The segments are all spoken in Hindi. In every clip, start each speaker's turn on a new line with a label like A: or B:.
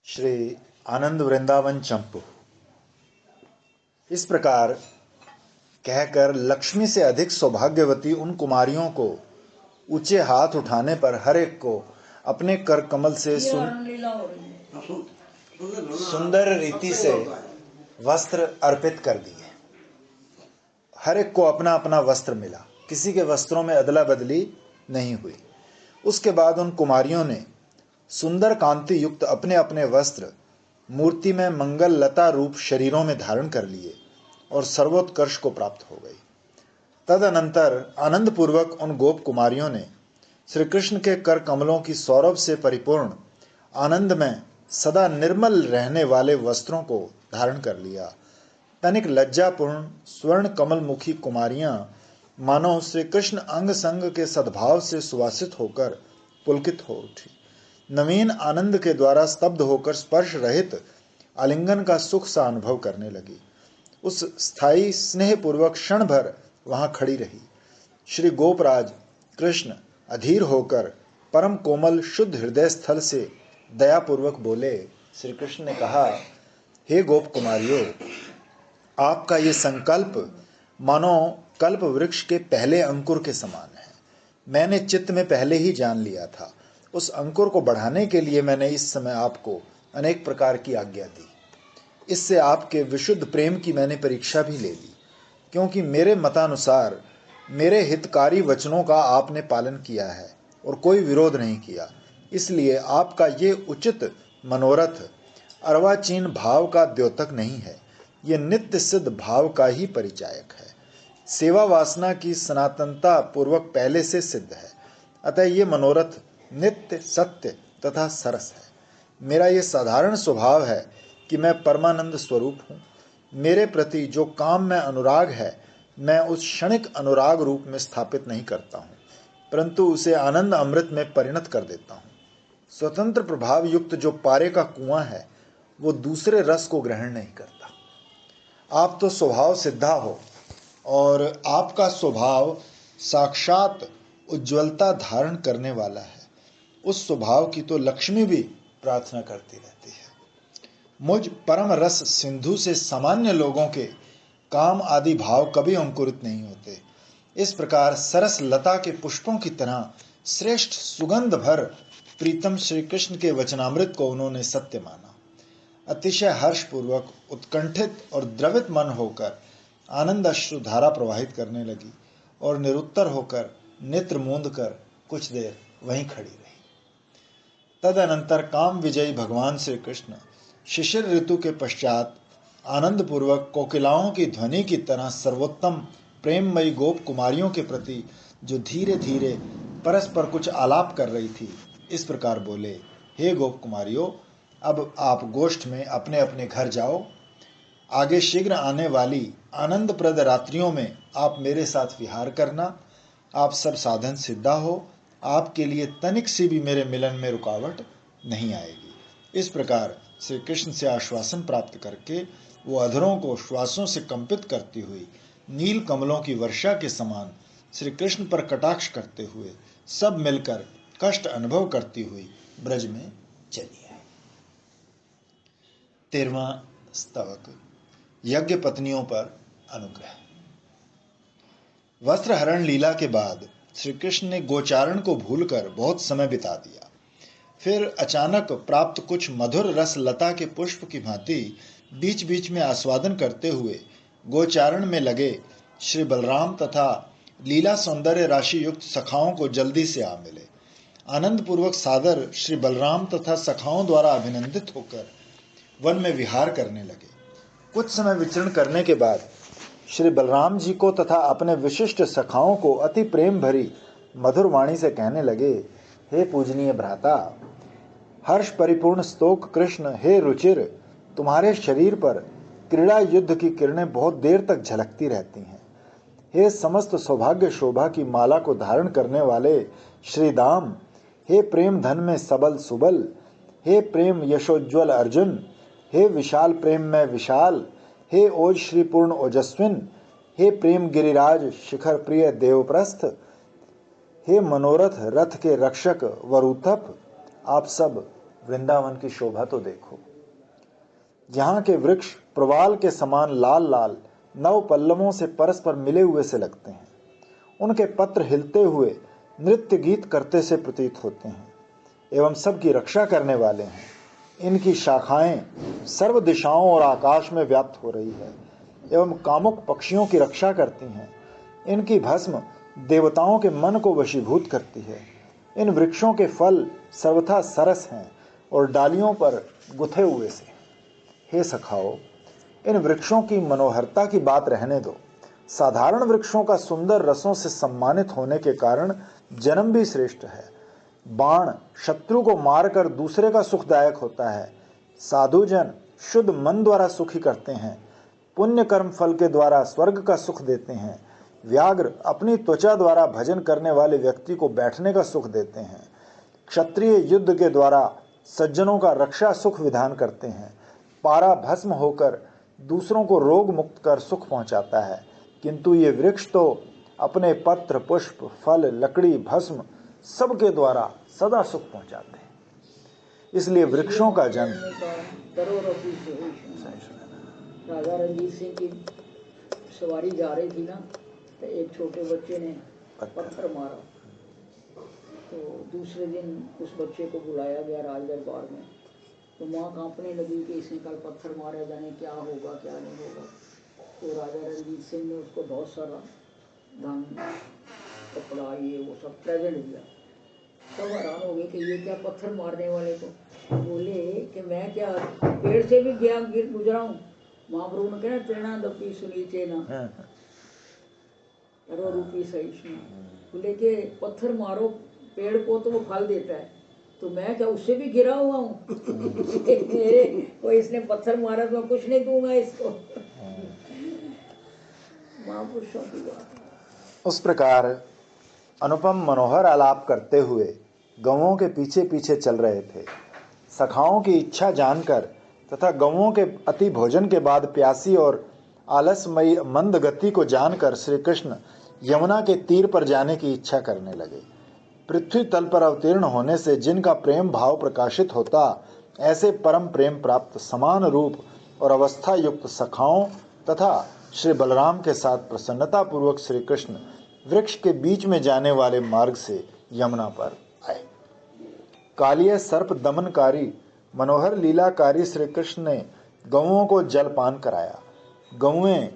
A: श्री आनंद वृंदावन चंपू। इस प्रकार कहकर लक्ष्मी से अधिक सौभाग्यवती उन कुमारियों को ऊंचे हाथ उठाने पर हर एक को अपने कर कमल से सुंदर रीति से वस्त्र अर्पित कर दिए। हर एक को अपना अपना वस्त्र मिला, किसी के वस्त्रों में अदला बदली नहीं हुई। उसके बाद उन कुमारियों ने सुंदर कांति युक्त अपने अपने वस्त्र मूर्ति में मंगल लता रूप शरीरों में धारण कर लिए और सर्वोत्कर्ष को प्राप्त हो गई। तदनंतर आनंद पूर्वक उन गोप कुमारियों ने श्री कृष्ण के कर कमलों की सौरभ से परिपूर्ण आनंद में सदा निर्मल रहने वाले वस्त्रों को धारण कर लिया। तनिक लज्जापूर्ण स्वर्ण कमल मुखी कुमारियां मानो श्री कृष्ण अंग संग के सद्भाव से सुवासित होकर पुलकित हो उठी। नवीन आनंद के द्वारा स्तब्ध होकर स्पर्श रहित आलिंगन का सुख सा अनुभव करने लगी। उस स्थायी स्नेह पूर्वक क्षण भर वहां खड़ी रही। श्री गोपराज कृष्ण अधीर होकर परम कोमल शुद्ध हृदय स्थल से दयापूर्वक बोले। श्री कृष्ण ने कहा, हे गोप कुमारियों, आपका ये संकल्प मानो कल्प वृक्ष के पहले अंकुर के समान है। मैंने चित्त में पहले ही जान लिया था। उस अंकुर को बढ़ाने के लिए मैंने इस समय आपको अनेक प्रकार की आज्ञा दी। इससे आपके विशुद्ध प्रेम की मैंने परीक्षा भी ले ली, क्योंकि मेरे मतानुसार मेरे हितकारी वचनों का आपने पालन किया है और कोई विरोध नहीं किया। इसलिए आपका ये उचित मनोरथ अर्वाचीन भाव का द्योतक नहीं है, ये नित्य सिद्ध भाव का ही परिचायक है। सेवा वासना की सनातनता पूर्वक पहले से सिद्ध है। अतः ये मनोरथ नित्य सत्य तथा सरस है। मेरा ये साधारण स्वभाव है कि मैं परमानंद स्वरूप हूँ। मेरे प्रति जो काम में अनुराग है, मैं उस क्षणिक अनुराग रूप में स्थापित नहीं करता हूँ, परंतु उसे आनंद अमृत में परिणत कर देता हूँ। स्वतंत्र प्रभाव युक्त जो पारे का कुआं है, वो दूसरे रस को ग्रहण नहीं करता। आप तो स्वभाव सिद्धा हो और आपका स्वभाव साक्षात उज्ज्वलता धारण करने वाला है। उस स्वभाव की तो लक्ष्मी भी प्रार्थना करती रहती है। मुझ परम रस सिंधु से सामान्य लोगों के काम आदि भाव कभी अंकुरित नहीं होते। इस प्रकार सरस लता के पुष्पों की तरह श्रेष्ठ सुगंध भर प्रीतम श्री कृष्ण के वचनामृत को उन्होंने सत्य माना। अतिशय हर्षपूर्वक उत्कंठित और द्रवित मन होकर आनंद अश्रु धारा प्रवाहित करने लगी और निरुत्तर होकर नेत्र मूंद कर कुछ देर वहीं खड़ी रही। तदनंतर काम विजयी भगवान श्री कृष्ण शिशिर ऋतु के पश्चात आनंद पूर्वक कोकिलाओं की ध्वनि की तरह सर्वोत्तम प्रेममयी गोप कुमारियों के प्रति जो धीरे धीरे परस्पर कुछ आलाप कर रही थी, इस प्रकार बोले, हे गोप कुमारियों, अब आप गोष्ठ में अपने अपने घर जाओ। आगे शीघ्र आने वाली आनंदप्रद रात्रियों में आप मेरे साथ विहार करना। आप सब साधन सिद्धा हो, आपके लिए तनिक सी भी मेरे मिलन में रुकावट नहीं आएगी। इस प्रकार श्री कृष्ण से आश्वासन प्राप्त करके वो अधरों को श्वासों से कंपित करती हुई नील कमलों की वर्षा के समान श्री कृष्ण पर कटाक्ष करते हुए सब मिलकर कष्ट अनुभव करती हुई ब्रज में चली आई। 13वां स्तवक, यज्ञ पत्नियों पर अनुग्रह। वस्त्रहरण लीला के बाद श्री कृष्ण ने गोचारण को भूलकर बहुत समय बिता दिया। फिर अचानक प्राप्त कुछ मधुर रस लता के पुष्प की भांति बीच बीच में आस्वादन करते हुए गोचारण में लगे श्री बलराम तथा लीला सौंदर्य राशि युक्त सखाओं को जल्दी से आ मिले। आनंद पूर्वक सादर श्री बलराम तथा सखाओं द्वारा अभिनंदित होकर वन में विहार करने लगे। कुछ समय विचरण करने के बाद श्री बलराम जी को तथा अपने विशिष्ट सखाओं को अति प्रेम भरी मधुर वाणी से कहने लगे, हे पूजनीय भ्राता, हर्ष परिपूर्ण स्तोक कृष्ण, हे रुचिर, तुम्हारे शरीर पर क्रीड़ा युद्ध की किरणें बहुत देर तक झलकती रहती हैं। हे समस्त सौभाग्य शोभा की माला को धारण करने वाले श्रीदाम, हे प्रेम धन में सबल सुबल, हे प्रेम यशोज्वल अर्जुन, हे विशाल प्रेम में विशाल, हे ओज श्रीपूर्ण ओजस्विन, हे प्रेम गिरिराज शिखर प्रिय देवप्रस्थ, हे मनोरथ रथ के रक्षक वरुथप, आप सब वृंदावन की शोभा तो देखो। यहाँ के वृक्ष प्रवाल के समान लाल लाल नव पल्लवों से परस्पर मिले हुए से लगते हैं। उनके पत्र हिलते हुए नृत्य गीत करते से प्रतीत होते हैं एवं सबकी रक्षा करने वाले हैं। इनकी शाखाएं सर्व दिशाओं और आकाश में व्याप्त हो रही है एवं कामुक पक्षियों की रक्षा करती हैं। इनकी भस्म देवताओं के मन को वशीभूत करती है। इन वृक्षों के फल सर्वथा सरस हैं और डालियों पर गुथे हुए से। हे सखाओ, इन वृक्षों की मनोहरता की बात रहने दो। साधारण वृक्षों का सुंदर रसों से सम्मानित होने के कारण जन्म भी श्रेष्ठ है। बाण शत्रु को मारकर दूसरे का सुखदायक होता है। साधुजन शुद्ध मन द्वारा सुखी करते हैं। पुण्य कर्म फल के द्वारा स्वर्ग का सुख देते हैं। व्याघ्र अपनी त्वचा द्वारा भजन करने वाले व्यक्ति को बैठने का सुख देते हैं। क्षत्रिय युद्ध के द्वारा सज्जनों का रक्षा सुख विधान करते हैं। पारा भस्म होकर दूसरों को रोग मुक्त कर सुख पहुंचाता है, किंतु ये वृक्ष तो अपने पत्र पुष्प फल लकड़ी भस्म सबके द्वारा सदा सुख पहुंचाते हैं। इसलिए वृक्षों का जन्म।
B: राजा रणजीत सिंह की सवारी जा रही थी ना, तो एक छोटे बच्चे ने पत्थर मारा, तो दूसरे दिन उस बच्चे को बुलाया गया राज दरबार में। तो माँ कांपने लगी कि इसने कल पत्थर मारा, जाने क्या होगा क्या नहीं होगा। तो राजा रणजीत सिंह ने उसको बहुत सारा धन कपड़ा ये वो सब प्रेजेंट दिया। सब हैरान हो गए कि ये क्या पत्थर मारने वाले को। बोले कि मैं क्या पेड़ से भी गिर गुजरा हूँ। महाप्रभु ने कहना प्रेरणा दपी सुनी चेना अरो रूपी सहिष्णु। बोले कि पत्थर मारो पेड़ को तो वो फल देता है, तो मैं क्या उससे भी गिरा हुआ हूँ। कोई इसने पत्थर मारा तो मैं कुछ नहीं दूंगा इसको। महापुरुषों की बात।
A: उस प्रकार अनुपम मनोहर आलाप करते हुए गौओं के पीछे पीछे चल रहे थे। सखाओं की इच्छा जानकर तथा गौओं के अति भोजन के बाद प्यासी और आलसमयी मंद गति को जानकर श्री कृष्ण यमुना के तीर पर जाने की इच्छा करने लगे। पृथ्वी तल पर अवतीर्ण होने से जिनका प्रेम भाव प्रकाशित होता, ऐसे परम प्रेम प्राप्त समान रूप और अवस्था युक्त सखाओं तथा श्री बलराम के साथ प्रसन्नता पूर्वक श्री कृष्ण वृक्ष के बीच में जाने वाले मार्ग से यमुना पर आए। कालिय सर्प दमनकारी मनोहर लीलाकारी श्री कृष्ण ने गौओं को जलपान कराया। गौएं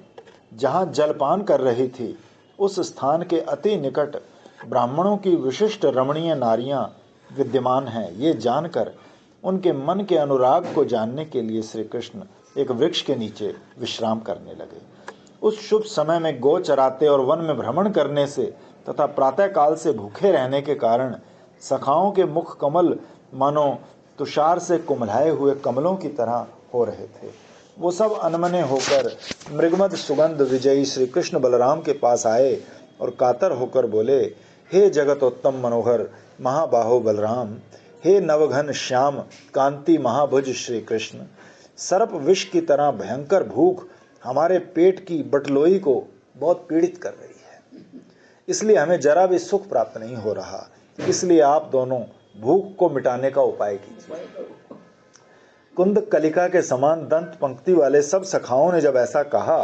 A: जहाँ जलपान कर रही थी, उस स्थान के अति निकट ब्राह्मणों की विशिष्ट रमणीय नारियां विद्यमान हैं। ये जानकर उनके मन के अनुराग को जानने के लिए श्री कृष्ण एक वृक्ष के नीचे विश्राम करने लगे। उस शुभ समय में गौ चराते और वन में भ्रमण करने से तथा प्रातःकाल से भूखे रहने के कारण सखाओं के मुख कमल मानो तुषार से कुम्हलाए हुए कमलों की तरह हो रहे थे। वो सब अनमने होकर मृगमद सुगंध विजयी श्री कृष्ण बलराम के पास आए और कातर होकर बोले, हे जगतोत्तम मनोहर महाबाहो बलराम, हे नवघन श्याम कांति महाभुज श्री कृष्ण, सर्प विष की तरह भयंकर भूख हमारे पेट की बटलोई को बहुत पीड़ित कर रही है, इसलिए हमें जरा भी सुख प्राप्त नहीं हो रहा। इसलिए आप दोनों भूख को मिटाने का उपाय कीजिए। कुंद कलिका के समान दंत पंक्ति वाले सब सखाओं ने जब ऐसा कहा,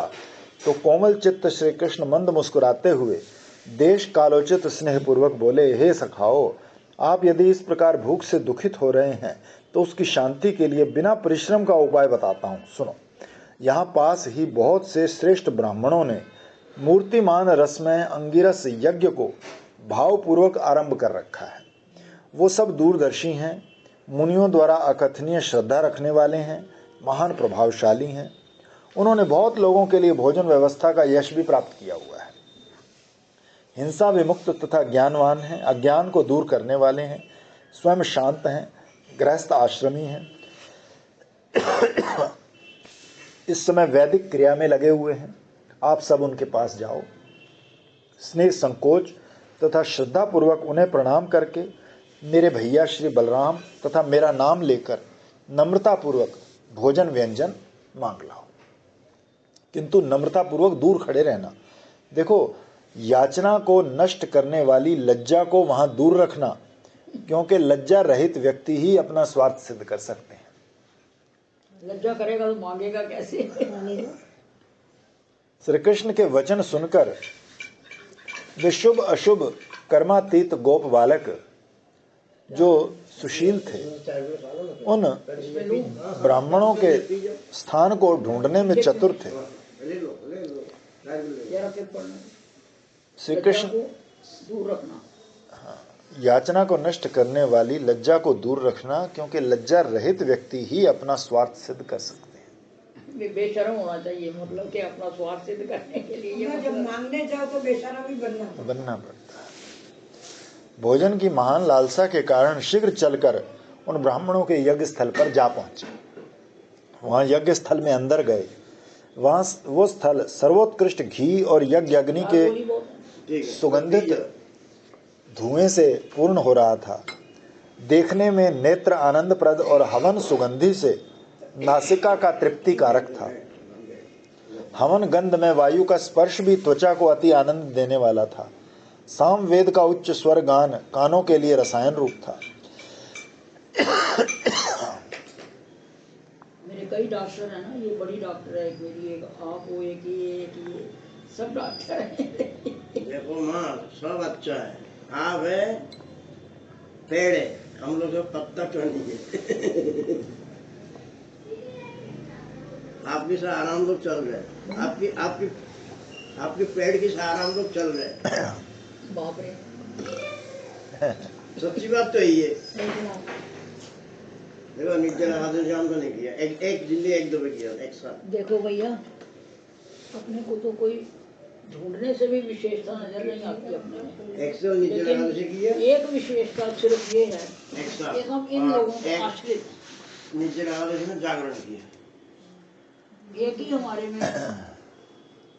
A: तो कोमल चित्त श्री कृष्ण मंद मुस्कुराते हुए देश कालोचित स्नेहपूर्वक बोले, हे सखाओ, आप यदि इस प्रकार भूख से दुखित हो रहे हैं तो उसकी शांति के लिए बिना परिश्रम का उपाय बताता हूँ, सुनो। यहाँ पास ही बहुत से श्रेष्ठ ब्राह्मणों ने मूर्तिमान रसमय अंगिरस यज्ञ को भावपूर्वक आरंभ कर रखा है। वो सब दूरदर्शी हैं, मुनियों द्वारा अकथनीय श्रद्धा रखने वाले हैं, महान प्रभावशाली हैं। उन्होंने बहुत लोगों के लिए भोजन व्यवस्था का यश भी प्राप्त किया हुआ है। हिंसा विमुक्त तथा ज्ञानवान हैं, अज्ञान को दूर करने वाले हैं, स्वयं शांत हैं, गृहस्थ आश्रमी हैं। इस समय वैदिक क्रिया में लगे हुए हैं। आप सब उनके पास जाओ, स्नेह संकोच तथा श्रद्धा पूर्वक उन्हें प्रणाम करके मेरे भैया श्री बलराम तथा मेरा नाम लेकर नम्रता पूर्वक भोजन व्यंजन मांग लाओ, किंतु नम्रता पूर्वक दूर खड़े रहना। देखो, याचना को नष्ट करने वाली लज्जा को वहां दूर रखना, क्योंकि लज्जा रहित व्यक्ति ही अपना स्वार्थ सिद्ध कर सकते हैं।
B: लज्जा करेगा तो मांगेगा कैसे?
A: श्री कृष्ण के वचन सुनकर वे शुभ अशुभ कर्मातीत गोप बालक जो सुशील थे उन ब्राह्मणों के स्थान को ढूंढने में चतुर थे। श्री कृष्ण
B: दूर रखना,
A: याचना को नष्ट करने वाली लज्जा को दूर रखना, क्योंकि लज्जा रहित व्यक्ति ही अपना स्वार्थ सिद्ध कर सकते हैं।
B: बेशर्म होना चाहिए, मतलब कि अपना स्वार्थ सिद्ध करने के लिए जब मांगने जाओ तो बेशर्म ही बनना
A: पड़ता है। भोजन की महान लालसा के कारण शीघ्र चलकर उन ब्राह्मणों के यज्ञ स्थल पर जा पहुंचे। वहां यज्ञ स्थल में अंदर गए। वहां वो स्थल सर्वोत्कृष्ट घी और यज्ञ अग्नि के सुगंधित धुएं से पूर्ण हो रहा था। देखने में नेत्र आनंदप्रद और हवन सुगंधि से नासिका का तृप्तिकारक था। हवन गंध में वायु का स्पर्श भी त्वचा को अति आनंद देने वाला था। सामवेद का उच्च स्वर गान कानों के लिए रसायन रूप था।
B: मेरे कई डॉक्टर हैं ना, ये बड़ी डॉक्टर है, एक मेरी, एक आप हो, एक ये सब डॉक्टर हैं।
C: देखो माँ, सब अच्छा है। आप है पेड़ है, हम लोग पत्ता क्यों नहीं है? आपके साथ आराम लोग चल रहे, आपकी आपकी आपके पेड़ के साथ आराम लोग चल रहे।
B: बाप रे,
C: सच्ची बात तो यही है। देखो निर्जला हाथ से हम तो नहीं किया, एक जिंदगी एक दो किया एक साथ।
B: देखो भैया, अपने को तो कोई ढूंढने से भी विशेषता नजर नहीं आती अपने में। एक विशेषता सिर्फ ये है कि हम इन लोगों को आश्रित,
C: जागरण किया।
B: एक ही हमारे में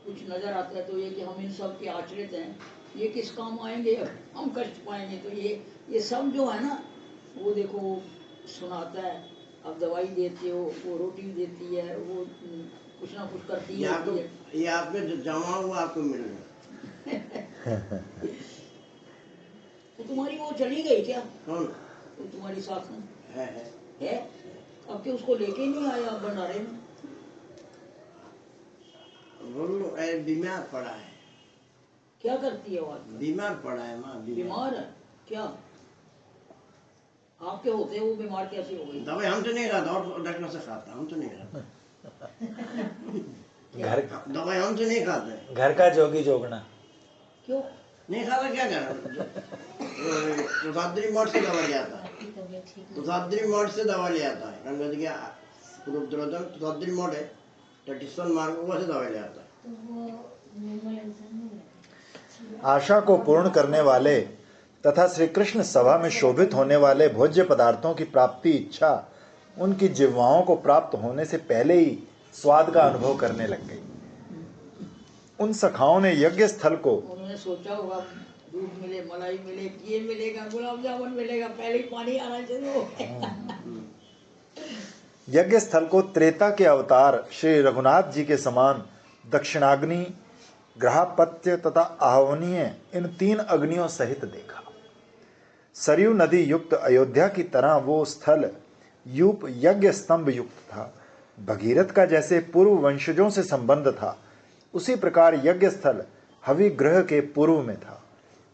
B: कुछ नजर आता है, तो ये कि हम इन सब के आश्रित हैं। ये किस काम आएंगे, हम कष्ट पाएंगे। तो ये सब जो है ना, वो देखो सुनाता है, अब दवाई देते हो, वो रोटी देती है, वो कुछ ना कुछ करती है।
C: ये आपके जमा हुआ आपको मिल रहा।
B: तो तुम्हारी वो चली गई क्या?
C: कौन?
B: तो तुम्हारी साथ में
C: है?
B: अब के उसको लेके नहीं आया भंडारे में?
C: वो बीमार पड़ा है।
B: क्या करती है वो आदमी?
C: बीमार पड़ा है माँ।
B: बीमार है क्या? आपके होते वो बीमार कैसे हो गई?
C: दवाई हम तो नहीं खाता, और डॉक्टर से खाता, हम तो नहीं खाता।
A: घर
C: दवाई हम तो नहीं खाते।
A: घर का जोगी जोगना
B: क्यों
C: नहीं खाता? क्या करना? तुषाद्री मठ से दवा ले आता है। तुषाद्री मठ से दवा ले आता है। तुषाद्री मठ है, टटिस्वन मार्ग, वो से दवा ले आता है।
A: आशा को पूर्ण करने वाले तथा श्री कृष्ण सभा में शोभित होने वाले भोज्य पदार्थों की प्राप्ति इच्छा उनकी जिह्वाओं को प्राप्त होने से पहले ही स्वाद का अनुभव करने लग गई। उन सखाओं ने यज्ञ स्थल को,
B: उन्होंने सोचा होगा दूध मिले, मलाई मिले, ये मिलेगा, गुलाब जामुन मिलेगा, पहले ही पानी आना शुरू हो गया।
A: यज्ञ स्थल को त्रेता के अवतार श्री रघुनाथ जी के समान दक्षिणाग्नि, ग्रहापत्य तथा आहवनीय इन 3 अग्नियों सहित देखा। सरयू नदी युक्त अयोध्या की तरह वो स्थल यूप यज्ञ स्तंभ युक्त था। भगीरथ का जैसे पूर्व वंशजों से संबंध था, उसी प्रकार यज्ञ स्थल हवि ग्रह के पूर्व में था।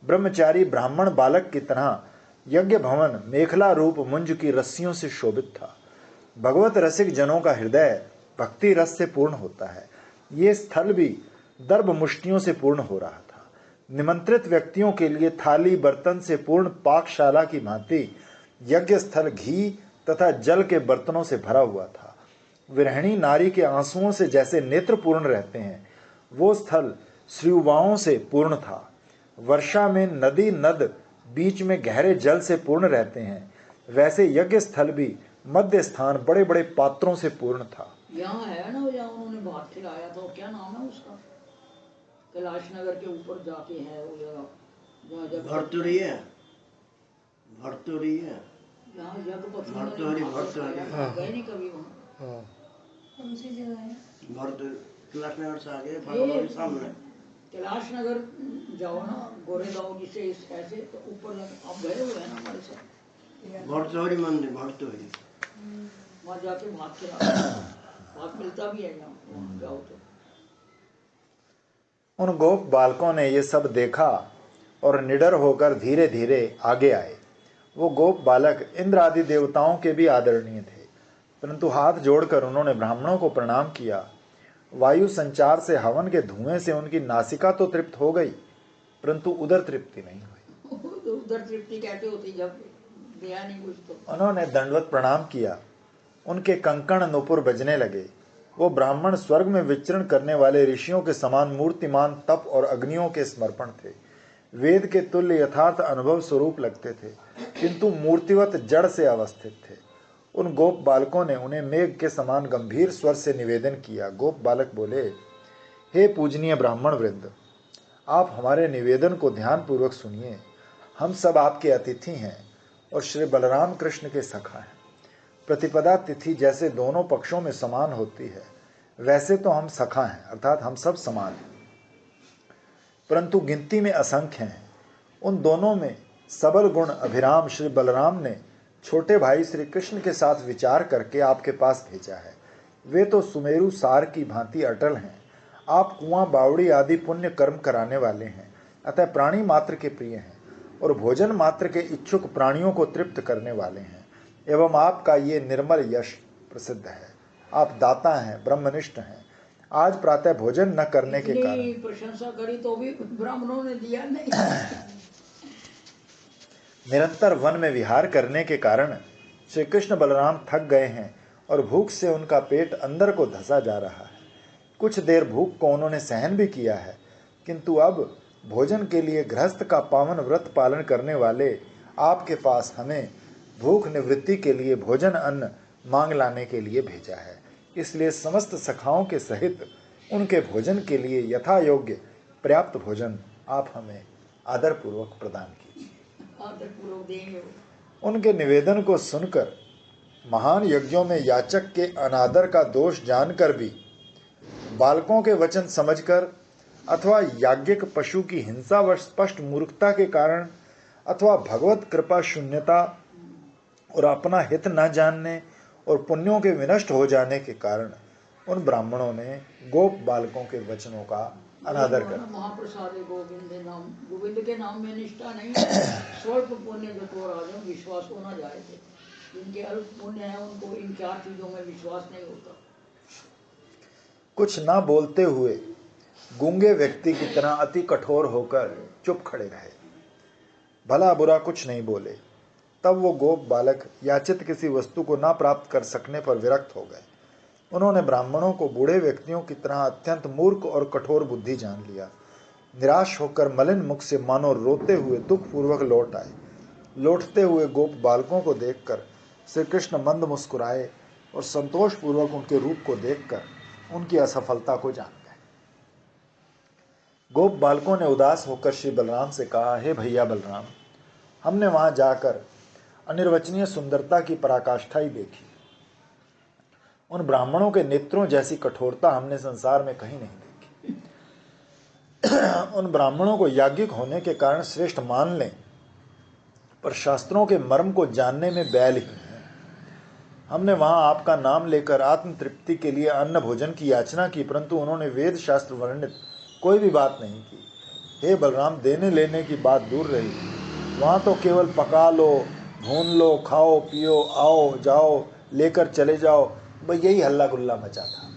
A: ब्रह्मचारी ब्राह्मण बालक की तरह यज्ञ भवन मेखला रूप मुंज की रस्सियों से शोभित था। भगवत रसिक जनों का हृदय भक्ति रस से पूर्ण होता है। ये स्थल भी दर्भ मुष्टियों से पूर्ण हो रहा था। निमंत्रित व्यक्तियों के लिए थाली बर्तन से पूर्ण पाकशाला की भांति यज्ञ स्थल घी तथा जल के बर्तनों से भरा हुआ था। विरहिणी नारी के आंसुओं से जैसे नेत्र पूर्ण रहते हैं, वो स्थल श्रीयुवाओं से पूर्ण था। वर्षा में नदी नद बीच में गहरे जल से पूर्ण रहते हैं, वैसे यज्ञ स्थल भी मध्य स्थान बड़े बड़े पात्रों से पूर्ण था।
B: यहाँ है ना, जहाँ उन्होंने भात खिलाया था, क्या नाम है उसका? कैलाश नगर के ऊपर जाके है वो जगह,
C: भरतुरी है, भरतुरी है।
B: यहाँ यज्ञपति
C: गए
B: नहीं कभी वहाँ?
D: कौन सी जगह है?
C: भरतुरी कैलाश नगर से आगे भरतुरी सामने।
B: कैलाश नगर जाओ ना, गोरेगांव जिसे ऐसे तो ऊपर आप गए हुए हैं ना हमारे साथ।
C: भरतोरी मंदिर, भरतोरी
B: वहाँ जाके भाग के भाग मिलता भी है यहाँ जाओ तो।
A: उन गोप बालकों ने ये सब देखा और निडर होकर धीरे धीरे आगे आए। वो गोप बालक इंद्र आदि देवताओं के भी आदरणीय थे, परंतु हाथ जोड़कर उन्होंने ब्राह्मणों को प्रणाम किया। वायु संचार से हवन के धुएं से उनकी नासिका तो तृप्त हो गई, परंतु उदर तृप्ति नहीं हुई।
B: उदर तृप्ति कैसे होती जब दिया नहीं कुछ तो।
A: उन्होंने दंडवत प्रणाम किया। उनके कंकण नूपुर बजने लगे। वो ब्राह्मण स्वर्ग में विचरण करने वाले ऋषियों के समान मूर्तिमान तप और अग्नियों के समर्पण थे। वेद के तुल्य यथार्थ अनुभव स्वरूप लगते थे, किंतु मूर्तिवत जड़ से अवस्थित थे। उन गोप बालकों ने उन्हें मेघ के समान गंभीर स्वर से निवेदन किया। गोप बालक बोले, हे पूजनीय ब्राह्मण वृंद, आप हमारे निवेदन को ध्यानपूर्वक सुनिए। हम सब आपके अतिथि हैं और श्री बलराम कृष्ण के सखा हैं। प्रतिपदा तिथि जैसे दोनों पक्षों में समान होती है, वैसे तो हम सखा हैं, अर्थात हम सब समान हैं, परंतु गिनती में असंख्य हैं। उन दोनों में सबल गुण अभिराम श्री बलराम ने छोटे भाई श्री कृष्ण के साथ विचार करके आपके पास भेजा है। वे तो सुमेरु सार की भांति अटल हैं। आप कुआं बावड़ी आदि पुण्य कर्म कराने वाले हैं, अतः प्राणी मात्र के प्रिय हैं और भोजन मात्र के इच्छुक प्राणियों को तृप्त करने वाले हैं। एवं आपका ये निर्मल यश प्रसिद्ध है। आप दाता हैं, ब्रह्मनिष्ठ हैं। आज प्रातः भोजन न करने के कारण
B: प्रशंसा करी तो भी ब्राह्मणों ने दिया नहीं।
A: निरंतर वन में विहार करने के कारण श्री कृष्ण बलराम थक गए हैं और भूख से उनका पेट अंदर को धंसा जा रहा है। कुछ देर भूख को उन्होंने सहन भी किया है, किंतु अब भोजन के लिए गृहस्थ का पावन व्रत पालन करने वाले आपके पास हमें भूख निवृत्ति के लिए भोजन अन्न मांग लाने के लिए भेजा है। इसलिए समस्त सखाओं के सहित उनके भोजन के लिए यथा योग्य पर्याप्त भोजन आप हमें आदरपूर्वक प्रदान कीजिए।
B: आदरपूर्वक देंगे।
A: उनके निवेदन को सुनकर महान यज्ञों में याचक के अनादर का दोष जानकर भी बालकों के वचन समझकर अथवा याज्ञिक पशु की हिंसा व स्पष्ट मूर्खता के कारण अथवा भगवत कृपा शून्यता और अपना हित न जानने और पुण्यों के विनष्ट हो जाने के कारण उन ब्राह्मणों ने गोप बालकों के वचनों का अनादर कर
B: महाप्रसाद गोविंद के नाम में निष्ठा नहीं है। स्वल्प पुण्य जो तो राजा विश्वास होना जाए थे, जिनके अल्प पुण्य है उनको इन चार चीजों में विश्वास नहीं होता।
A: कुछ ना बोलते हुए गूंगे व्यक्ति की तरह अति कठोर होकर चुप खड़े रहे, भला बुरा कुछ नहीं बोले। तब वो गोप बालक याचित किसी वस्तु को ना प्राप्त कर सकने पर विरक्त हो गए। उन्होंने ब्राह्मणों को बूढ़े व्यक्तियों की तरह अत्यंत मूर्ख और कठोर बुद्धि जान लिया। निराश होकर मलिन मुख से मानो रोते हुए दुखपूर्वक लौट आए। लौटते हुए गोप बालकों को देखकर श्री कृष्ण मंद मुस्कुराए और संतोषपूर्वक उनके रूप को देखकर उनकी असफलता को जान गए। गोप बालकों ने उदास होकर श्री बलराम से कहा, हे भैया बलराम, हमने वहां जाकर अनिर्वचनीय सुंदरता की पराकाष्ठा ही देखी। उन ब्राह्मणों के नेत्रों जैसी कठोरता हमने संसार में कहीं नहीं देखी। उन ब्राह्मणों को याज्ञिक होने के कारण श्रेष्ठ मान लें, पर शास्त्रों के मर्म को जानने में बैल ही है। हमने वहां आपका नाम लेकर आत्म तृप्ति के लिए अन्न भोजन की याचना की, परंतु उन्होंने वेद शास्त्र वर्णित कोई भी बात नहीं की। हे बलराम, देने लेने की बात दूर रही, वहां तो केवल पका लो, भून लो, खाओ पियो, आओ जाओ, लेकर चले जाओ, बस यही हल्ला गुल्ला मचा था।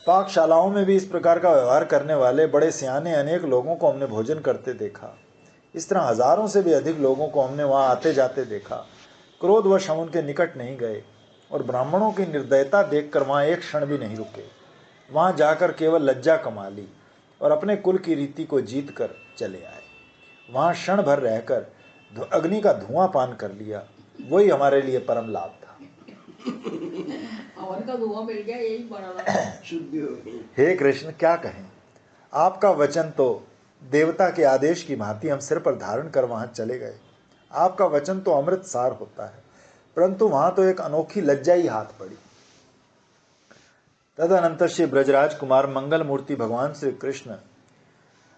A: पाकशालाओं में भी इस प्रकार का व्यवहार करने वाले बड़े सियाने अनेक लोगों को हमने भोजन करते देखा। इस तरह हजारों से भी अधिक लोगों को हमने वहां आते जाते देखा। क्रोधवश हम उनके निकट नहीं गए और ब्राह्मणों की निर्दयता देखकर वहां एक क्षण भी नहीं रुके। वहां जाकर केवल लज्जा कमा ली और अपने कुल की रीति को जीत कर चले आए। वहां क्षण भर रहकर अग्नि का धुआं पान कर लिया, वही हमारे लिए परम लाभ था।
B: हवन का धुआं मिल गया, यही बड़ा
C: शुद्धि हो गई।
A: हे कृष्ण, क्या कहें, आपका वचन तो देवता के आदेश की भांति हम सिर पर धारण कर वहां चले गए। आपका वचन तो अमृत सार होता है, परंतु वहां तो एक अनोखी लज्जा ही हाथ पड़ी। तदनंतर श्री ब्रजराज कुमार मंगल मूर्ति भगवान श्री कृष्ण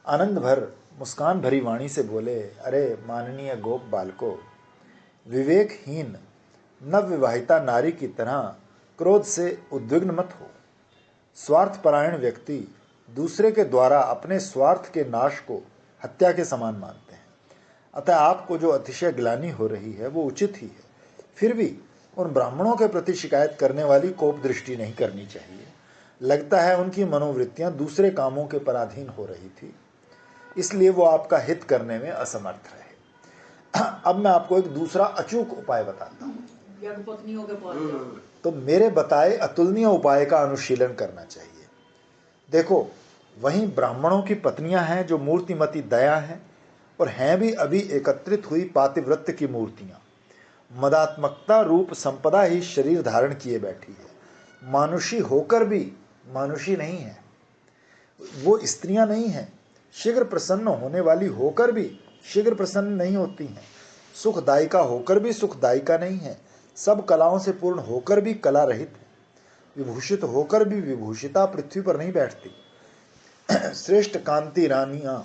A: आनंद भर मुस्कान भरी वाणी से बोले, अरे माननीय गोप बालको, विवेकहीन नवविवाहिता नारी की तरह क्रोध से उद्विग्न मत हो। स्वार्थपरायण व्यक्ति दूसरे के द्वारा अपने स्वार्थ के नाश को हत्या के समान मानते हैं। अतः आपको जो अतिशय ग्लानि हो रही है वो उचित ही है। फिर भी उन ब्राह्मणों के प्रति शिकायत करने वाली कोप दृष्टि नहीं करनी चाहिए। लगता है उनकी मनोवृत्तियां दूसरे कामों के पराधीन हो रही थी, इसलिए वो आपका हित करने में असमर्थ रहे। अब मैं आपको एक दूसरा अचूक उपाय बताता हूँ।
B: पत्नियों के पास जाओ।
A: तो मेरे बताए अतुलनीय उपाय का अनुशीलन करना चाहिए। देखो, वहीं ब्राह्मणों की पत्नियां हैं जो मूर्तिमती दया हैं और हैं भी अभी एकत्रित हुई पातिव्रत्य की मूर्तियां। मदात्मकता रूप संपदा ही शरीर धारण किए बैठी है। मानुषी होकर भी मानुषी नहीं है। वो स्त्रियां नहीं हैं। शीघ्र प्रसन्न होने वाली होकर भी शीघ्र प्रसन्न नहीं होती हैं। सुखदायिका होकर भी सुखदायिका नहीं है। सब कलाओं से पूर्ण होकर भी कला रहित है। विभूषित होकर भी विभूषिता पृथ्वी पर नहीं बैठती। श्रेष्ठ कांति रानियां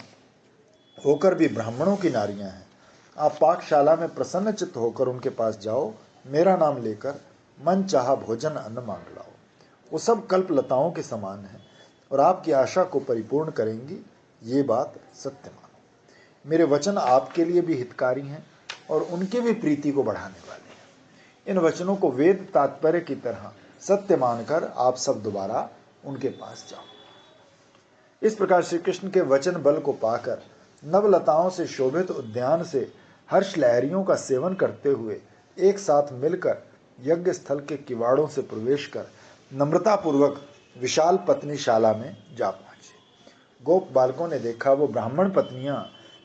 A: होकर भी ब्राह्मणों की नारियां हैं। आप पाकशाला में प्रसन्न चित्त होकर उनके पास जाओ, मेरा नाम लेकर मन चाहा भोजन अन्न मांग लाओ। वो सब कल्पलताओं के समान हैं और आपकी आशा को परिपूर्ण करेंगी। ये बात सत्य मानो। मेरे वचन आपके लिए भी हितकारी हैं और उनके भी प्रीति को बढ़ाने वाले हैं। इन वचनों को वेद तात्पर्य की तरह सत्य मानकर आप सब दोबारा उनके पास जाओ। इस प्रकार श्री कृष्ण के वचन बल को पाकर नवलताओं से शोभित उद्यान से हर्ष लहरियों का सेवन करते हुए एक साथ मिलकर यज्ञ स्थल के किवाड़ों से प्रवेश कर नम्रतापूर्वक विशाल पत्नीशाला में जा पहुंचे। गोप बालकों ने देखा वो ब्राह्मण पत्नियां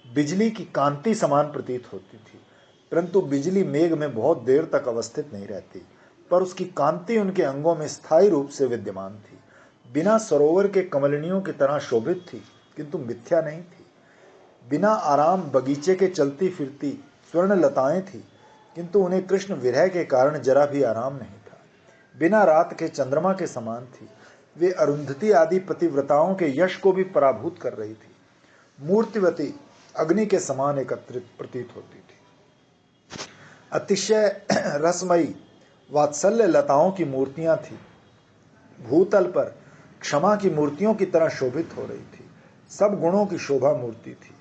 A: बिजली की कांति समान प्रतीत होती थी, परंतु बिजली मेघ में बहुत देर तक अवस्थित नहीं रहती, पर उसकी कांति उनके अंगों में स्थायी रूप से विद्यमान थी। बिना सरोवर के कमलिनियों की तरह शोभित थी, किंतु मिथ्या नहीं थी। बिना आराम बगीचे के चलती फिरती स्वर्ण लताएं थी, किंतु उन्हें कृष्ण विरह के कारण जरा भी आराम नहीं था। बिना रात के चंद्रमा के समान थी। वे अरुंधति आदि पतिव्रताओं के यश को भी पराभूत कर रही थी। मूर्तिवती अग्नि के समान एकत्रित प्रतीत होती थी। अतिशय रसमयी वात्सल्य लताओं की मूर्तियां थी। भूतल पर क्षमा की मूर्तियों की तरह शोभित हो रही थी। सब गुणों की शोभा मूर्ति थी।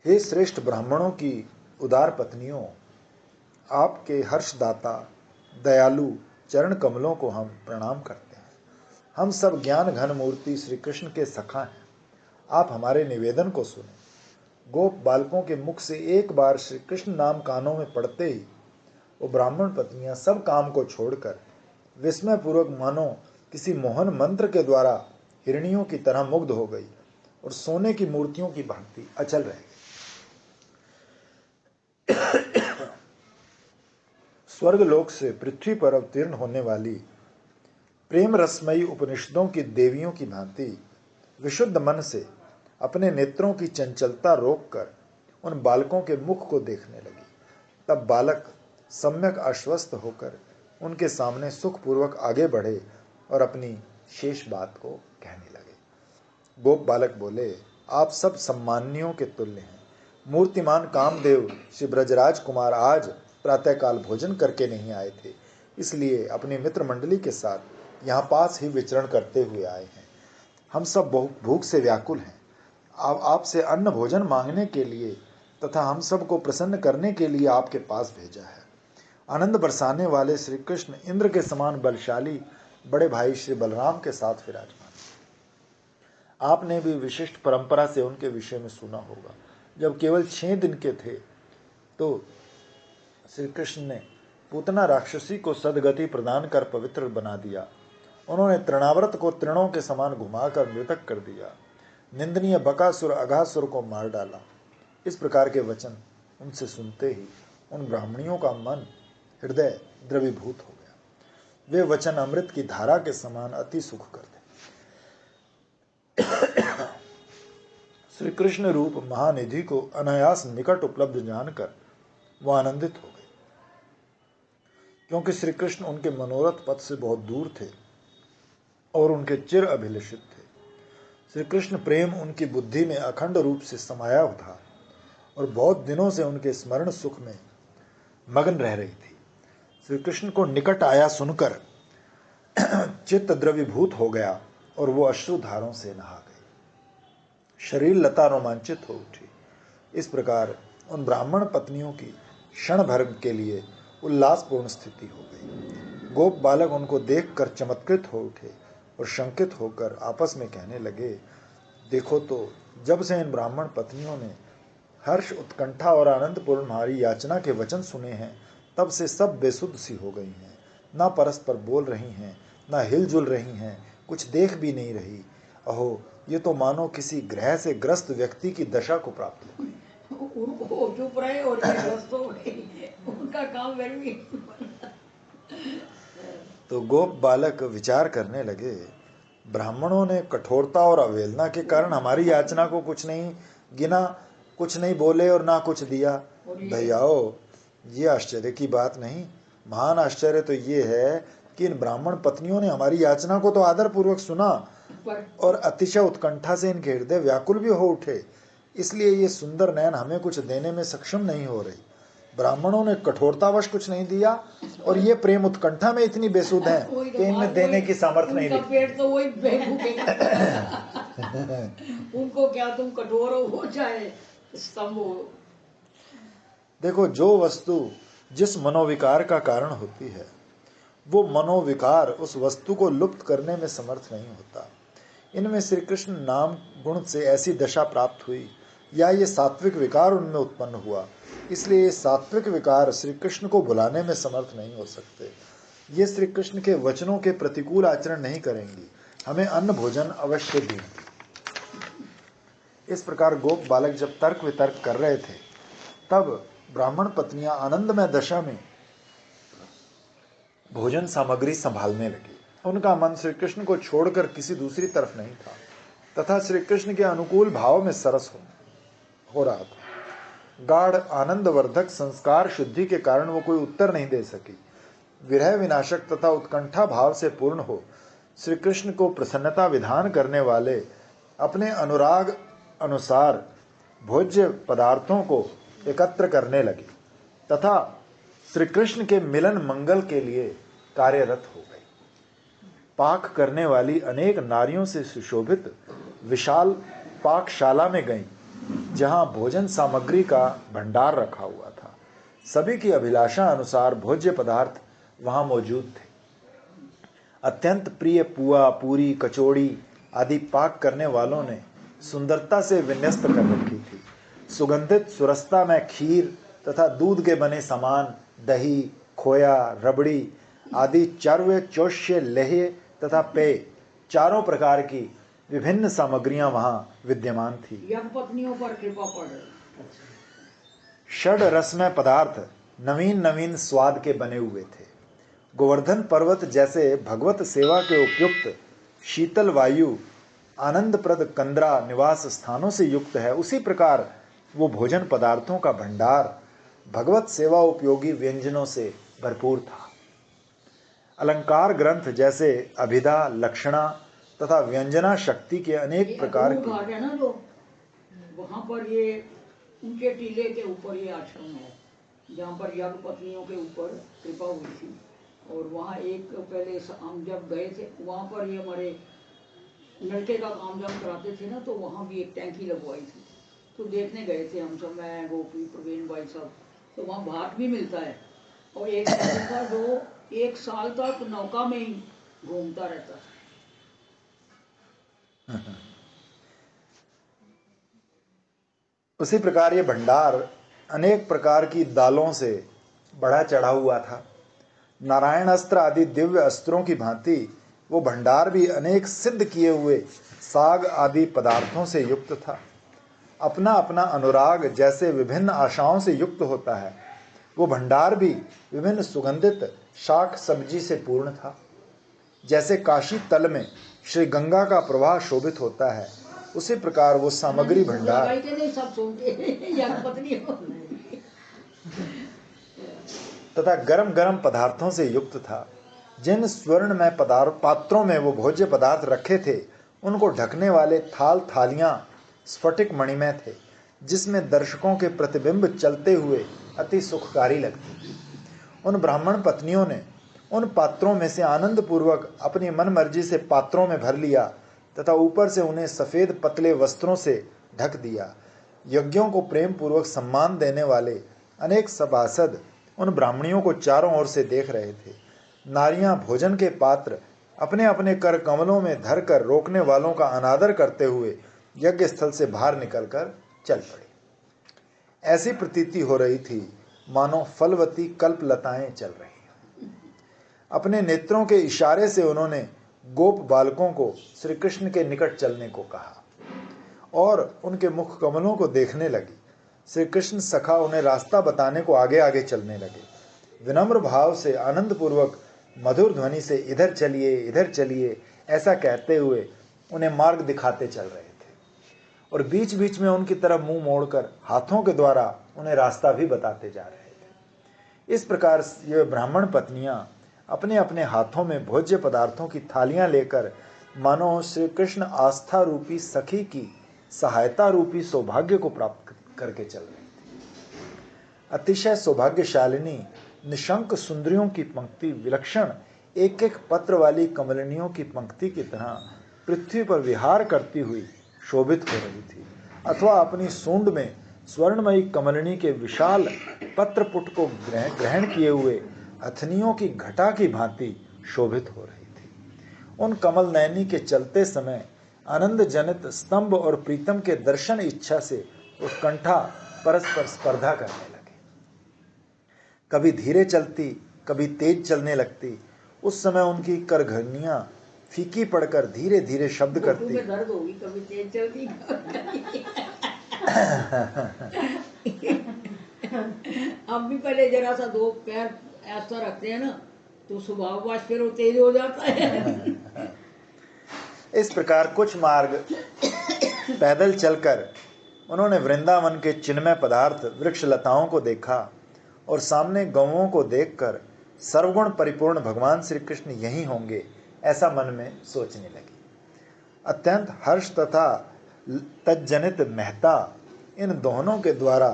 A: हे श्रेष्ठ ब्राह्मणों की उदार पत्नियों, आपके हर्षदाता दयालु चरण कमलों को हम प्रणाम करते हैं। हम सब ज्ञान घन मूर्ति श्री कृष्ण के सखा हैं। आप हमारे निवेदन को सुने। गोप बालकों के मुख से एक बार श्री कृष्ण नाम कानों में पड़ते ही वो ब्राह्मण पत्नियां सब काम को छोड़कर विस्मयपूर्वक मानो किसी मोहन मंत्र के द्वारा हिरणियों की तरह मुग्ध हो गई और सोने की मूर्तियों की भांति अचल रह गई। स्वर्गलोक से पृथ्वी पर अवतीर्ण होने वाली प्रेम रसमयी उपनिषदों की देवियों की भांति विशुद्ध मन से अपने नेत्रों की चंचलता रोककर उन बालकों के मुख को देखने लगी। तब बालक सम्यक आश्वस्त होकर उनके सामने सुखपूर्वक आगे बढ़े और अपनी शेष बात को कहने लगे। गोप बालक बोले, आप सब सम्मानियों के तुल्य हैं। मूर्तिमान कामदेव श्री ब्रजराज कुमार आज प्रातःकाल भोजन करके नहीं आए थे, इसलिए अपनी मित्र मंडली के साथ यहाँ पास ही विचरण करते हुए आए हैं। हम सब बहुत भूख से व्याकुल हैं। आपसे अन्न भोजन मांगने के लिए तथा हम सब को प्रसन्न करने के लिए आपके पास भेजा है। आनंद बरसाने वाले श्री कृष्ण इंद्र के समान बलशाली बड़े भाई श्री बलराम के साथ विराजमान। आपने भी विशिष्ट परंपरा से उनके विषय में सुना होगा। जब केवल 6 दिन के थे तो श्री कृष्ण ने पूतना राक्षसी को सदगति प्रदान कर पवित्र बना दिया। उन्होंने तृणाव्रत को तृणों के समान घुमाकर मृतक कर दिया। निंदनीय बकासुर अघासुर को मार डाला। इस प्रकार के वचन उनसे सुनते ही उन ब्राह्मणियों का मन हृदय द्रवीभूत हो गया। वे वचन अमृत की धारा के समान अति सुख करते। श्री कृष्ण रूप महानिधि को अनायास निकट उपलब्ध जानकर वह आनंदित हो गए, क्योंकि श्री कृष्ण उनके मनोरथ पथ से बहुत दूर थे और उनके चिर अभिलषित थे। श्री कृष्ण प्रेम उनकी बुद्धि में अखंड रूप से समाया था और बहुत दिनों से उनके स्मरण सुख में मगन रह रही थी। श्री कृष्ण को निकट आया सुनकर चित्त द्रवीभूत हो गया और वो अश्रुधारों से नहा गई। शरीर लता रोमांचित हो उठी। इस प्रकार उन ब्राह्मण पत्नियों की क्षण भर के लिए उल्लासपूर्ण स्थिति हो गई। गोप बालक उनको देखकर चमत्कृत हो उठे और शंकित होकर आपस में कहने लगे, देखो तो, जब से इन ब्राह्मण पत्नियों ने हर्ष, उत्कंठा और आनंदपूर्ण हमारी याचना के वचन सुने हैं, तब से सब बेसुध सी हो गई हैं। ना परस्पर बोल रही हैं, ना हिलजुल रही हैं, कुछ देख भी नहीं रही। अहो, ये तो मानो किसी ग्रह से ग्रस्त व्यक्ति की दशा को प्राप्त हो गई।
B: वो चुप रहे और ये ग्रस्त हो गए, उनका काम वेर भी।
A: तो गोप बालक विचार करने लगे, ब्राह्मणों ने कठोरता और अवहेलना के कारण हमारी याचना को कुछ नहीं गिना, कुछ नहीं बोले और ना कुछ दिया। भैयाओ, ये आश्चर्य की बात नहीं, महान आश्चर्य तो ये है कि इन ब्राह्मण पत्नियों ने हमारी याचना को तो आदर पूर्वक सुना और अतिशय उत्कंठा से इनके हृदय व्याकुल भी हो उठे। इसलिए ये सुंदर नयन हमें कुछ देने में सक्षम नहीं हो रही। ब्राह्मणों ने कठोरतावश कुछ नहीं दिया और ये प्रेम उत्कंठा में इतनी बेसुध हैं कि इनमें देने की सामर्थ्य नहीं दिखती।
B: पेट तो वही उनको क्या, तुम कठोर हो चाहे स्तंभ हो।
A: देखो, जो वस्तु जिस मनोविकार का कारण होती है, वो मनोविकार उस वस्तु को लुप्त करने में समर्थ नहीं होता। इनमें श्री कृष्ण नाम गुण से ऐसी दशा प्राप्त हुई या ये सात्विक विकार उनमें उत्पन्न हुआ, इसलिए ये सात्विक विकार श्री कृष्ण को बुलाने में समर्थ नहीं हो सकते। ये श्री कृष्ण के वचनों के प्रतिकूल आचरण नहीं करेंगी, हमें अन्न भोजन अवश्य देंगी। इस प्रकार गोप बालक जब तर्क वितर्क कर रहे थे, तब ब्राह्मण पत्नियां आनंदमय दशा में भोजन सामग्री संभालने लगी। उनका मन श्री कृष्ण को छोड़कर किसी दूसरी तरफ नहीं था तथा श्री कृष्ण के अनुकूल भाव में सरस हो रहा था। गाढ़ आनंदवर्धक संस्कार शुद्धि के कारण वो कोई उत्तर नहीं दे सकी। विरह विनाशक तथा उत्कंठा भाव से पूर्ण हो श्री कृष्ण को प्रसन्नता विधान करने वाले अपने अनुराग अनुसार भोज्य पदार्थों को एकत्र करने लगी तथा श्री कृष्ण के मिलन मंगल के लिए कार्यरत हो गई। पाक करने वाली अनेक नारियों से सुशोभित विशाल पाकशाला में गईं, जहां भोजन सामग्री का भंडार रखा हुआ था। सभी की अभिलाषा अनुसार भोज्य पदार्थ वहां मौजूद थे। अत्यंत प्रिय पुआ, पूरी, कचौड़ी आदि पाक करने वालों ने सुंदरता से विन्यस्त कर रखी थी। सुगंधित सुरस्ता में खीर तथा दूध के बने सामान, दही, खोया, रबड़ी आदि चर्व, चौष्य, लेह्य तथा पेय, चारों प्रकार की विभिन्न सामग्रियां वहां विद्यमान थी।
B: यज्ञ पत्नियों पर कृपा पड़ रही।
A: षड रसमय पदार्थ नवीन नवीन स्वाद के बने हुए थे। गोवर्धन पर्वत जैसे भगवत सेवा के उपयुक्त शीतल वायु आनंदप्रद कंदरा निवास स्थानों से युक्त है, उसी प्रकार वो भोजन पदार्थों का भंडार भगवत सेवा उपयोगी व्यंजनों से भरपूर था। अलंकार ग्रंथ जैसे अभिधा, लक्षणा तथा व्यंजना शक्ति के अनेक प्रकार के
B: घाट है ना, जो वहां पर ये ऊंचे टीले के ऊपर ये आश्रम है, जहाँ पर यज्ञ पत्नियों के ऊपर कृपा हुई थी। और वहाँ एक पहले हम जब गए थे, वहाँ पर ये हमारे नलके का काम जब कराते थे ना, तो वहाँ भी एक टैंकी लगवाई थी। तो देखने गए थे हम सब, मैं, गोपी, प्रवीण भाई साहब। तो वहाँ भात भी मिलता है और एक था जो 1 साल तक नौका में ही घूमता रहता था।
A: उसी प्रकार ये भंडार अनेक प्रकार की दालों से बढ़ा चढ़ा हुआ था। नारायण अस्त्र आदि दिव्य अस्त्रों की भांति वो भंडार भी अनेक सिद्ध किए हुए साग आदि पदार्थों से युक्त था। अपना अपना अनुराग जैसे विभिन्न आशाओं से युक्त होता है, वो भंडार भी विभिन्न सुगंधित शाक सब्जी से पूर्ण था। जैसे काशी तल में श्री गंगा का प्रवाह शोभित होता है, उसी प्रकार वो सामग्री भंडार तथा गरम गरम पदार्थों से युक्त था। जिन स्वर्ण में पात्रों में वो भोज्य पदार्थ रखे थे, उनको ढकने वाले थाल थालियां स्फटिक मणिमय थे, जिसमें दर्शकों के प्रतिबिंब चलते हुए अति सुखकारी लगते। उन ब्राह्मण पत्नियों ने उन पात्रों में से आनंद पूर्वक अपनी मन मर्जी से पात्रों में भर लिया तथा ऊपर से उन्हें सफेद पतले वस्त्रों से ढक दिया। यज्ञों को प्रेम पूर्वक सम्मान देने वाले अनेक सभासद उन ब्राह्मणियों को चारों ओर से देख रहे थे। नारियां भोजन के पात्र अपने अपने कर कमलों में धरकर रोकने वालों का अनादर करते हुए यज्ञ स्थल से बाहर निकलकर चल पड़े। ऐसी प्रतीति हो रही थी मानो फलवती कल्पलताएं चल रही हैं। अपने नेत्रों के इशारे से उन्होंने गोप बालकों को श्री कृष्ण के निकट चलने को कहा और उनके मुख कमलों को देखने लगी। श्री कृष्ण सखा उन्हें रास्ता बताने को आगे आगे चलने लगे। विनम्र भाव से आनंद पूर्वक मधुर ध्वनि से इधर चलिए ऐसा कहते हुए उन्हें मार्ग दिखाते चल रहे थे और बीच बीच में उनकी तरफ मुंह मोड़कर हाथों के द्वारा उन्हें रास्ता भी बताते जा रहे थे। इस प्रकार ये ब्राह्मण पत्नियां अपने अपने हाथों में भोज्य पदार्थों की थालियां लेकर मानो श्री कृष्ण आस्था रूपी सखी की सहायता रूपी सौभाग्य को प्राप्त करके चल रही थी। अतिशय सौभाग्यशालिनी निशंक सुंदरियों की पंक्ति विलक्षण एक एक पत्र वाली कमलिनियों की पंक्ति की तरह पृथ्वी पर विहार करती हुई शोभित हो रही थी, अथवा अपनी सूंड में स्वर्णमयी कमलिनी के विशाल पत्रपुट को ग्रहण किए हुए अथनियों की घटा की भांति शोभित हो रही थी। उन कमल नयनी के चलते समय आनंद जनित स्तंभ और प्रीतम के दर्शन इच्छा से उत्कंठा परस्पर स्पर्धा करने लगे। कभी धीरे चलती, कभी तेज चलने लगती। उस समय उनकी करघनियां फीकी पड़कर धीरे धीरे शब्द करती।
B: दर्द होगी, कभी तेज चलती हम भी पहले जरा सा दो पैर ऐसा रखते हैं ना तो स्वभाववश फिर वो तेज हो जाता है।
A: इस प्रकार कुछ मार्ग पैदल चलकर उन्होंने वृंदावन के चिन्मय पदार्थ वृक्ष लताओं को देखा और सामने गौओं को देखकर सर्वगुण परिपूर्ण भगवान श्री कृष्ण यही होंगे ऐसा मन में सोचने लगी। अत्यंत हर्ष तथा तज्जनित महता इन दोनों के द्वारा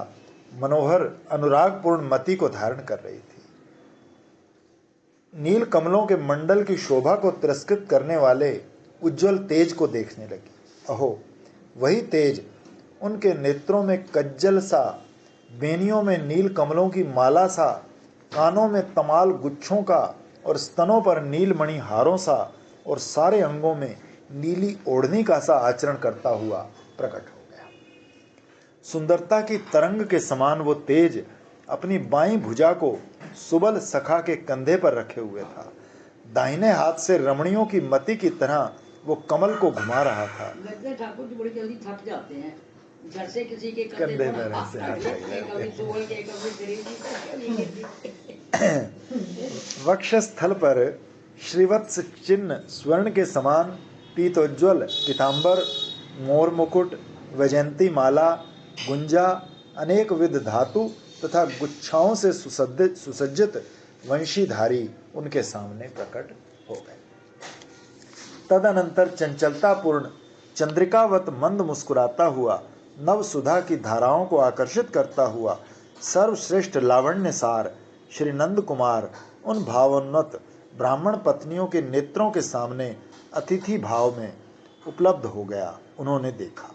A: मनोहर अनुरागपूर्ण मति को धारण कर रही थी। नील कमलों के मंडल की शोभा को तिरस्कृत करने वाले उज्जवल तेज को देखने लगी। अहो, वही तेज उनके नेत्रों में कज्जल सा, बेनियों में नील कमलों की माला सा, कानों में तमाल गुच्छों का और स्तनों पर नीलमणि हारों सा और सारे अंगों में नीली ओढ़नी का सा आचरण करता हुआ प्रकट हो गया। सुंदरता की तरंग के समान वो तेज अपनी बाईं भुजा को सुबल सखा के कंधे पर रखे हुए था। दाहिने हाथ से रमणियों की मति की तरह वो कमल को घुमा रहा था।
B: गद्दे ठाकुर जी बड़ी जल्दी थक जाते हैं, घर से किसी के
A: कंधे पर ऐसे हाथ लगे
B: कभी सुबह के कभी गरीब
A: वक्षस्थल पर श्रीवत्स चिन्ह स्वर्ण के समान पीतोज्वल पीतांबर, मोर मुकुट, वैजयंती माला, गुंजा, अनेक विध धातु तथा गुच्छाओं से सुसज्जित वंशीधारी उनके सामने प्रकट हो गए। तदनंतर चंचलतापूर्ण चंद्रिकावत मंद मुस्कुराता हुआ नव सुधा की धाराओं को आकर्षित करता हुआ सर्वश्रेष्ठ लावण्यसार श्री नंद कुमार उन भावोन्नत ब्राह्मण पत्नियों के नेत्रों के सामने अतिथि भाव में उपलब्ध हो गया। उन्होंने देखा,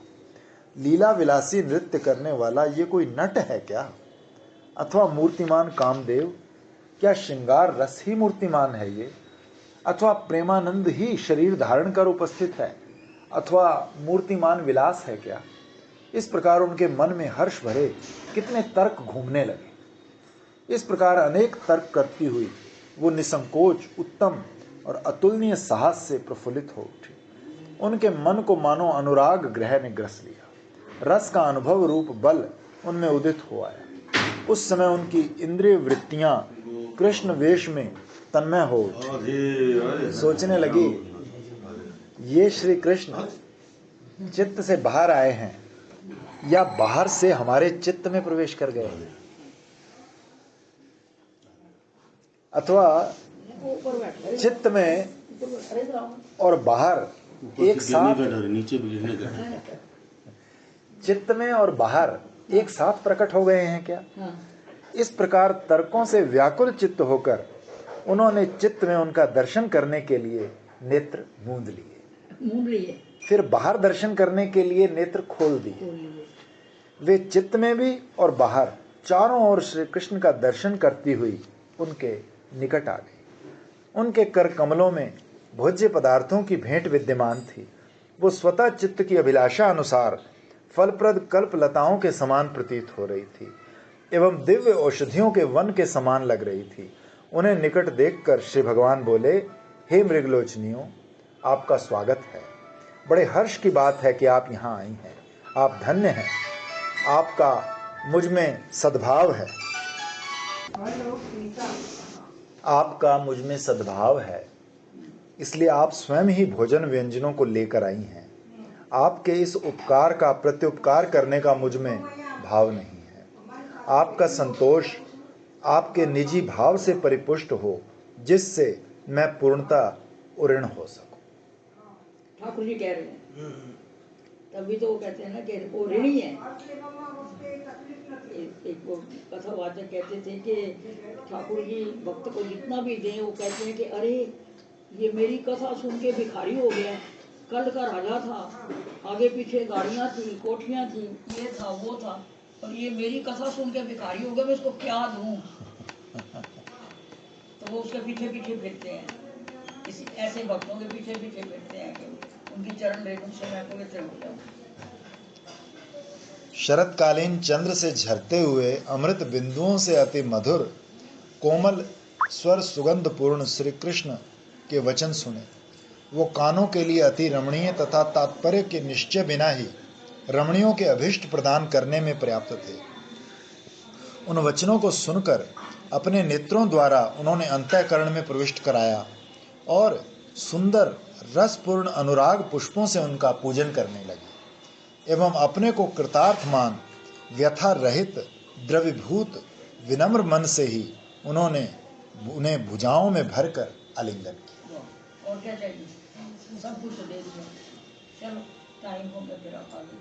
A: लीला विलासी नृत्य करने वाला ये कोई नट है क्या, अथवा मूर्तिमान कामदेव? क्या श्रृंगार रस ही मूर्तिमान है ये, अथवा प्रेमानंद ही शरीर धारण कर उपस्थित है, अथवा मूर्तिमान विलास है क्या? इस प्रकार उनके मन में हर्ष भरे कितने तर्क घूमने लगे। इस प्रकार अनेक तर्क करती हुई वो निसंकोच उत्तम और अतुलनीय साहस से प्रफुल्लित हो उठी। उनके मन को मानो अनुराग ग्रह ने ग्रस लिया। रस का अनुभव रूप बल उनमें उदित हो आया। उस समय उनकी इंद्रिय वृत्तियां कृष्ण वेश में तन्मय हो उठी। सोचने लगी, ये श्री कृष्ण चित्त से बाहर आए हैं या बाहर से हमारे चित्त में प्रवेश कर गए, अथवा चित्त में और बाहर एक साथ
E: नीचे भी गिरने का डर।
A: चित्त में और बाहर एक साथ प्रकट हो गए हैं क्या?
B: हाँ
A: इस प्रकार तर्कों से व्याकुल चित्त होकर उन्होंने चित्त में उनका दर्शन करने के लिए नेत्र मूंद लिए,
B: मूंद लिए,
A: फिर बाहर दर्शन करने के लिए नेत्र खोल दिए।
B: खोल लिए।
A: वे चित्त में भी और बाहर चारों ओर श्री कृष्ण का दर्शन करती हुई उनके निकट आ गई। उनके कर कमलों में भोज्य पदार्थों की भेंट विद्यमान थी। वो स्वतः चित्त की अभिलाषा अनुसार फलप्रद कल्प लताओं के समान प्रतीत हो रही थी एवं दिव्य औषधियों के वन के समान लग रही थी। उन्हें निकट देखकर श्री भगवान बोले, हे मृगलोचनियों, आपका स्वागत है। बड़े हर्ष की बात है कि आप यहाँ आई हैं। आप धन्य हैं। आपका मुझ में सद्भाव है। आपका मुझ में सद्भाव है, इसलिए आप स्वयं ही भोजन व्यंजनों को लेकर आई हैं। आपके इस उपकार का प्रत्युपकार करने का मुझ में भाव नहीं है। आपका संतोष आपके निजी भाव से परिपुष्ट हो, जिससे मैं पूर्णतः उऋण हो सकूं।
B: ठाकुर जी कह रहे हैं, तभी तो वो कहते हैं ना कि वो ऋणी है। एक वो कथावाचक कहते थे कि ठाकुर जी भक्त को जितना भी दें, वो कहते हैं कि अरे ये मेरी कथा सुन के भिखारी हो गया। कल का राजा था, आगे पीछे गाड़ियाँ थी, कोठियाँ थी, ये था वो था, और ये मेरी कथा सुन के भिखारी हो गया, मैं इसको क्या दूं? तो वो उसके पीछे पीछे फिरते हैं। इसी ऐसे भक्तों के पीछे पीछे फिरते हैं कि उनकी चरण रेणु से मैं पवित्र हो जाऊं।
A: शरतकालीन चंद्र से झरते हुए अमृत बिंदुओं से अति मधुर कोमल स्वर सुगंध पूर्ण श्री कृष्ण के वचन सुने। वो कानों के लिए अति रमणीय तथा तात्पर्य के निश्चय बिना ही रमणियों के अभिष्ट प्रदान करने में पर्याप्त थे। उन वचनों को सुनकर अपने नेत्रों द्वारा उन्होंने अंतःकरण में प्रविष्ट कराया और सुंदर रसपूर्ण अनुराग पुष्पों से उनका पूजन करने लगे एवं अपने को कृतार्थ मान व्यथा रहित द्रवीभूत विनम्र मन से ही उन्होंने उन्हें भुजाओं में भरकर आलिंगन किया।
B: और क्या चाहिए? सब कुछ दे दिया। चलो टाइम हो गया, फिर आप आगे।